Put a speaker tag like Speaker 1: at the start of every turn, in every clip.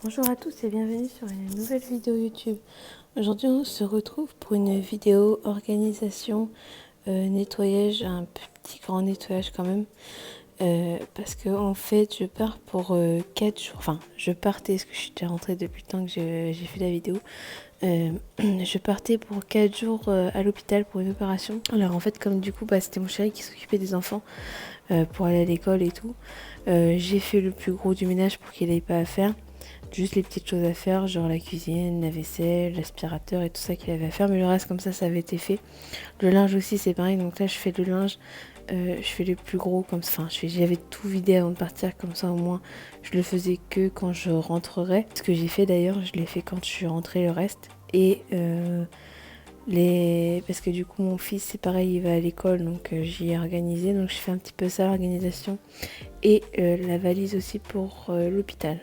Speaker 1: Bonjour à tous et bienvenue sur une nouvelle vidéo YouTube. Aujourd'hui on se retrouve pour une vidéo organisation, nettoyage, un petit grand nettoyage quand même. Parce que en fait je pars pour 4 jours, enfin je partais parce que je suis déjà rentrée depuis le temps que j'ai fait la vidéo. Je partais pour 4 jours à l'hôpital pour une opération. Alors en fait comme du coup c'était mon chéri qui s'occupait des enfants pour aller à l'école et tout. J'ai fait le plus gros du ménage pour qu'il n'ait pas à faire. Juste les petites choses à faire, genre la cuisine, la vaisselle, l'aspirateur et tout ça qu'il avait à faire. Mais le reste, comme ça avait été fait. Le linge aussi, c'est pareil. Donc là, je fais le linge. Je fais le plus gros comme ça. Enfin, j'avais tout vidé avant de partir. Comme ça, au moins, je le faisais que quand je rentrerai. Ce que j'ai fait d'ailleurs, je l'ai fait quand je suis rentrée le reste. Et parce que du coup, mon fils, c'est pareil, il va à l'école. Donc j'y ai organisé. Donc je fais un petit peu ça, l'organisation. Et la valise aussi pour l'hôpital.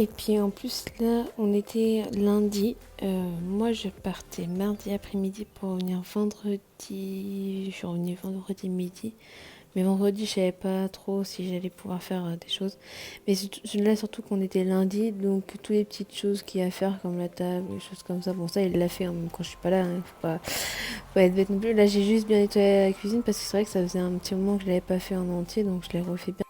Speaker 1: Et puis en plus là, on était lundi. Moi, je partais mardi après-midi pour venir vendredi. Je suis revenue vendredi midi. Mais vendredi, je savais pas trop si j'allais pouvoir faire des choses. Mais là, surtout qu'on était lundi, donc toutes les petites choses qu'il y a à faire, comme la table, les choses comme ça. Bon, ça, il l'a fait hein, même quand je suis pas là. Hein, faut pas être bête non plus. Là, j'ai juste bien nettoyé la cuisine parce que c'est vrai que ça faisait un petit moment que je l'avais pas fait en entier, donc je l'ai refait bien.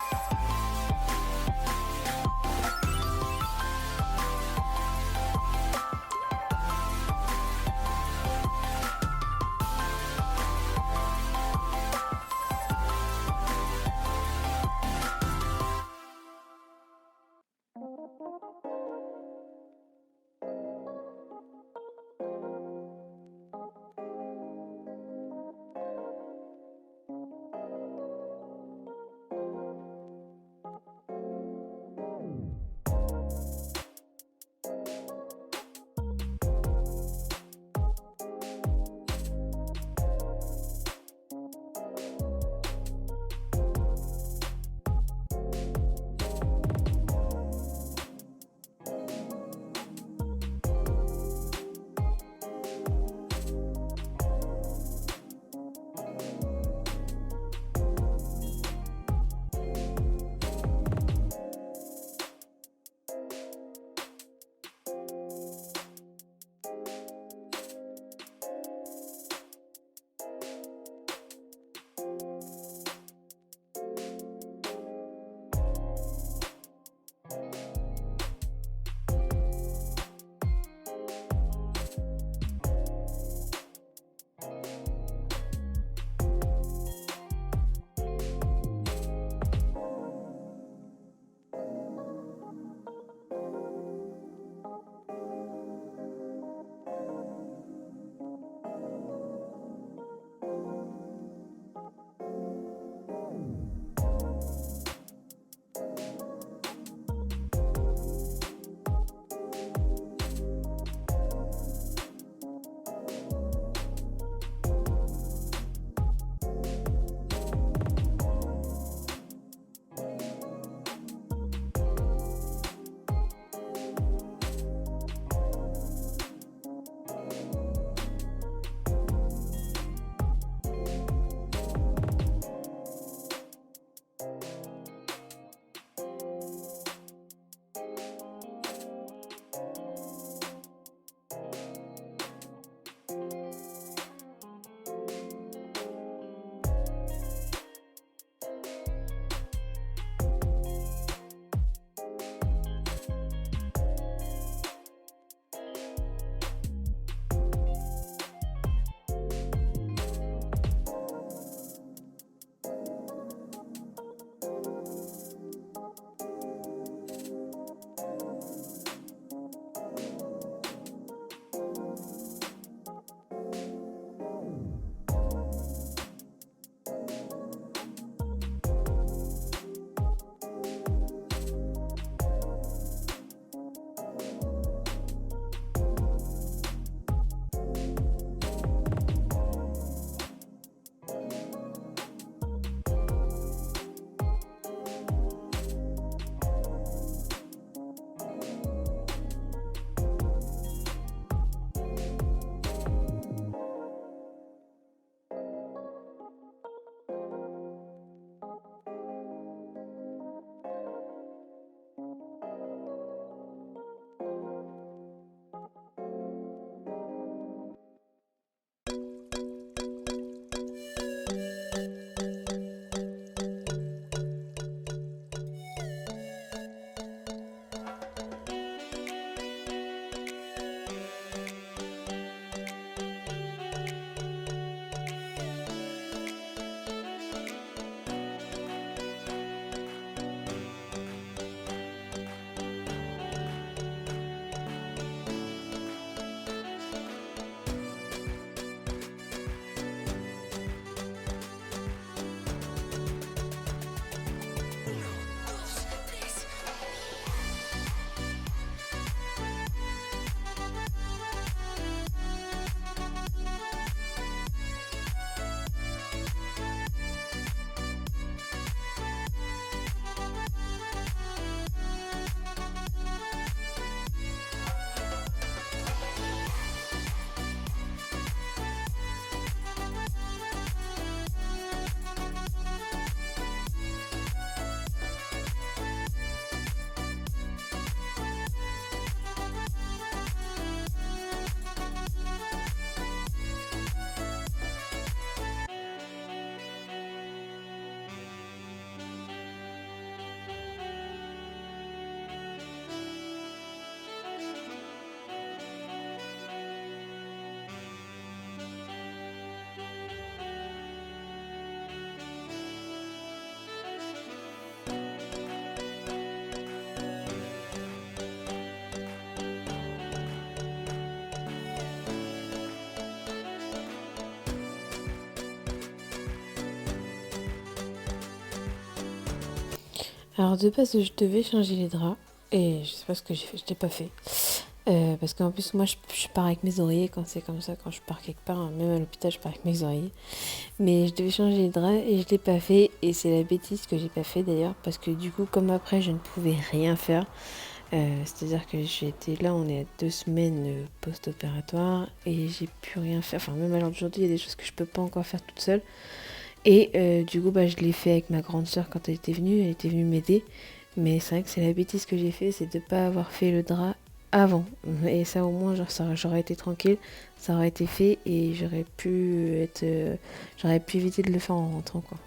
Speaker 1: Alors de base, je devais changer les draps et je sais pas ce que j'ai fait, je l'ai pas fait. Parce qu'en plus, moi, je pars avec mes oreillers quand c'est comme ça, quand je pars quelque part, hein, même à l'hôpital, je pars avec mes oreillers. Mais je devais changer les draps et je l'ai pas fait. Et c'est la bêtise que j'ai pas fait d'ailleurs, parce que du coup, comme après, je ne pouvais rien faire. C'est-à-dire que j'étais là, on est à 2 semaines post-opératoire et j'ai pu rien faire. Enfin, même à l'heure d'aujourd'hui, il y a des choses que je peux pas encore faire toute seule. Et du coup, je l'ai fait avec ma grande sœur quand elle était venue m'aider. Mais c'est vrai que c'est la bêtise que j'ai fait, c'est de ne pas avoir fait le drap avant. Et ça, au moins, genre, j'aurais été tranquille, ça aurait été fait et j'aurais pu éviter de le faire en rentrant, quoi.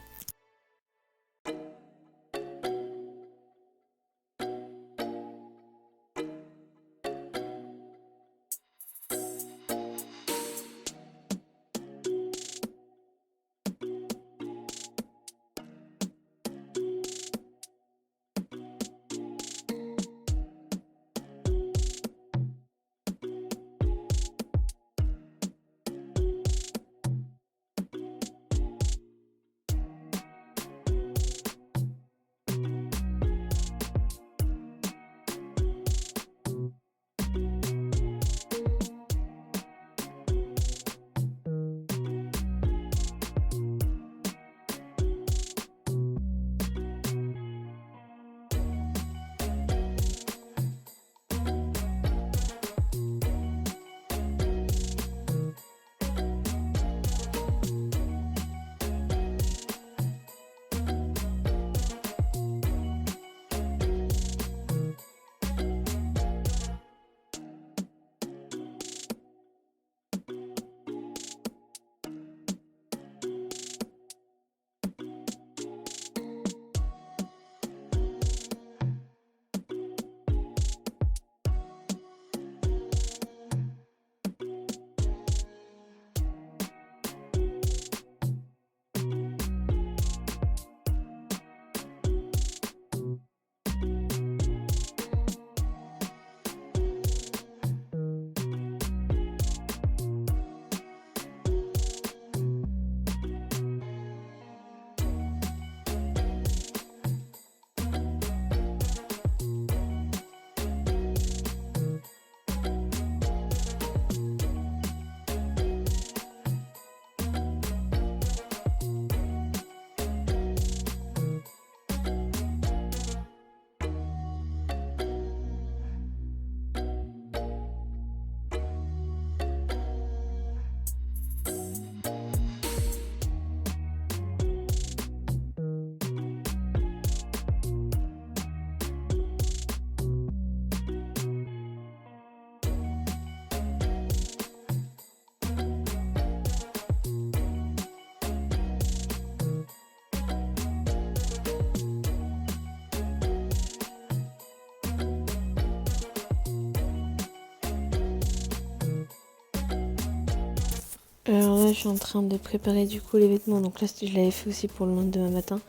Speaker 1: Alors là, je suis en train de préparer du coup les vêtements. Donc là, je l'avais fait aussi pour le lendemain matin.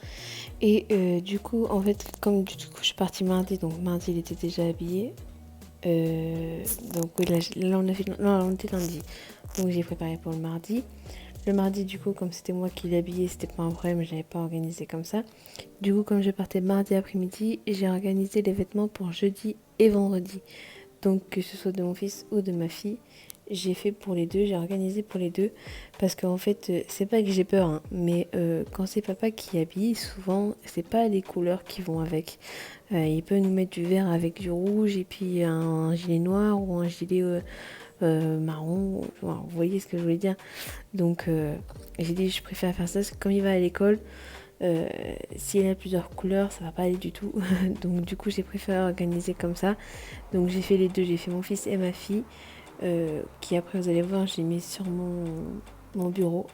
Speaker 1: Et du coup, en fait, comme du coup, je suis partie mardi. Donc mardi, il était déjà habillé. Donc oui, là, on était lundi. Donc j'ai préparé pour le mardi. Le mardi, du coup, comme c'était moi qui l'habillais, c'était pas un problème. Je l'avais pas organisé comme ça. Du coup, comme je partais mardi après-midi, j'ai organisé les vêtements pour jeudi et vendredi. Donc que ce soit de mon fils ou de ma fille, j'ai fait pour les deux, j'ai organisé pour les deux. Parce qu'en fait, c'est pas que j'ai peur, hein, mais quand c'est papa qui habille, souvent, c'est pas les couleurs qui vont avec. Il peut nous mettre du vert avec du rouge et puis un gilet noir ou un gilet marron. Enfin, vous voyez ce que je voulais dire. Donc j'ai dit je préfère faire ça parce que quand il va à l'école, s'il a plusieurs couleurs, ça va pas aller du tout. Donc du coup j'ai préféré organiser comme ça. Donc j'ai fait les deux, j'ai fait mon fils et ma fille. Qui après vous allez voir, j'ai mis sur mon bureau.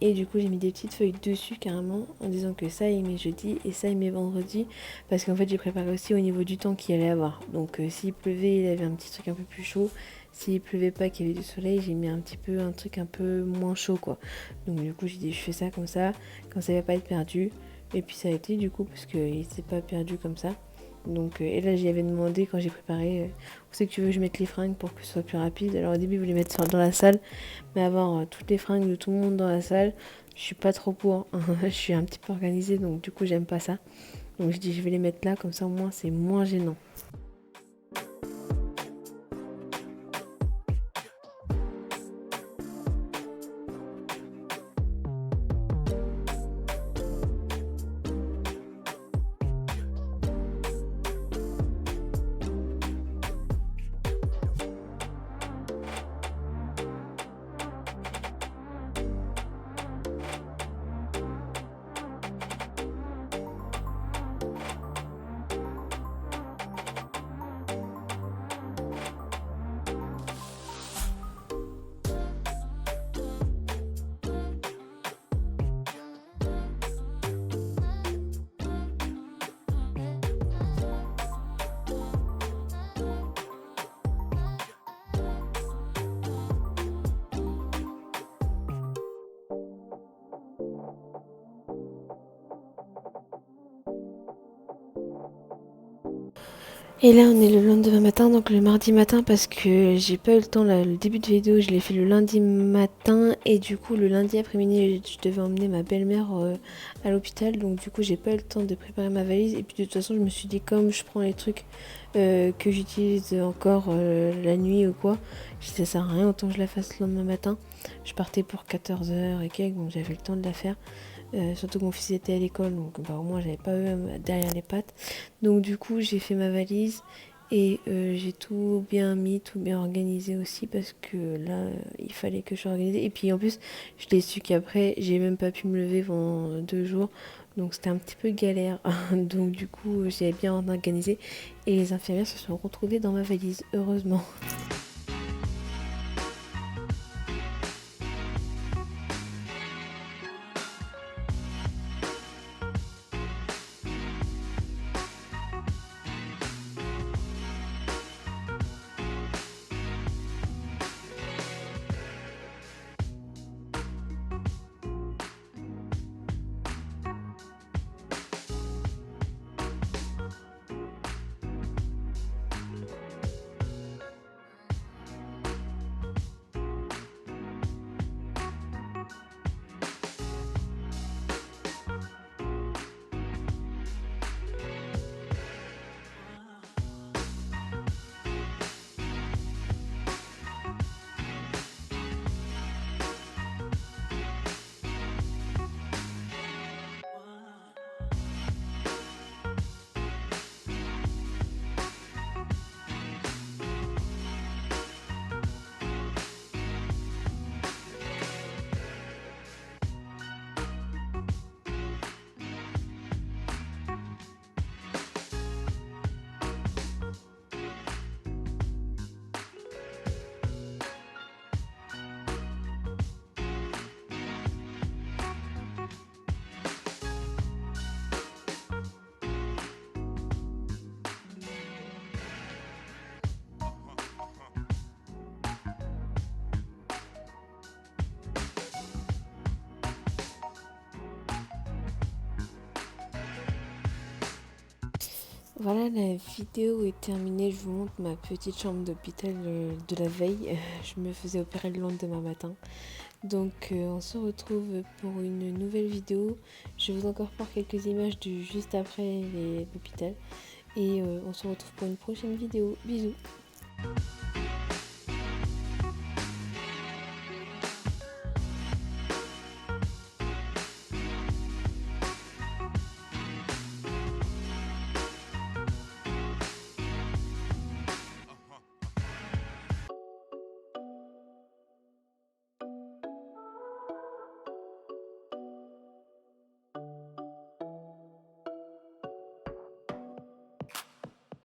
Speaker 1: Et du coup j'ai mis des petites feuilles dessus carrément en disant que ça il met jeudi et ça il met vendredi. Parce qu'en fait j'ai préparé aussi au niveau du temps qu'il allait avoir. Donc s'il pleuvait il avait un petit truc un peu plus chaud. S'il pleuvait pas, qu'il y avait du soleil, j'ai mis un truc un peu moins chaud quoi. Donc du coup j'ai dit je fais ça comme ça ça va pas être perdu. Et puis ça a été du coup parce qu'il s'est pas perdu comme ça. Donc, et là j'y avais demandé quand j'ai préparé où c'est que tu veux que je mette les fringues pour que ce soit plus rapide. Alors au début il voulait mettre ça dans la salle, mais avoir toutes les fringues de tout le monde dans la salle, je suis pas trop pour. Je suis un petit peu organisée donc du coup j'aime pas ça. Donc je dis je vais les mettre là, comme ça au moins c'est moins gênant. Et là, on est le lendemain matin, donc le mardi matin, parce que j'ai pas eu le temps, là, le début de vidéo, je l'ai fait le lundi matin, et du coup, le lundi après-midi, je devais emmener ma belle-mère à l'hôpital, donc du coup, j'ai pas eu le temps de préparer ma valise, et puis de toute façon, je me suis dit, comme je prends les trucs que j'utilise encore la nuit ou quoi, ça sert à rien, autant que je la fasse le lendemain matin. Je partais pour 14h et quelques, donc j'avais le temps de la faire. Surtout que mon fils était à l'école, donc au moins j'avais pas eu derrière les pattes. Donc du coup j'ai fait ma valise et j'ai tout bien mis, tout bien organisé aussi parce que là il fallait que je sois organisée. Et puis en plus je l'ai su qu'après j'ai même pas pu me lever pendant 2 jours. Donc c'était un petit peu galère. Donc du coup j'ai bien organisé et les infirmières se sont retrouvées dans ma valise, heureusement. Voilà, la vidéo est terminée. Je vous montre ma petite chambre d'hôpital de la veille. Je me faisais opérer le lendemain matin. Donc on se retrouve pour une nouvelle vidéo. Je vous incorpore quelques images du juste après l'hôpital. Et on se retrouve pour une prochaine vidéo. Bisous.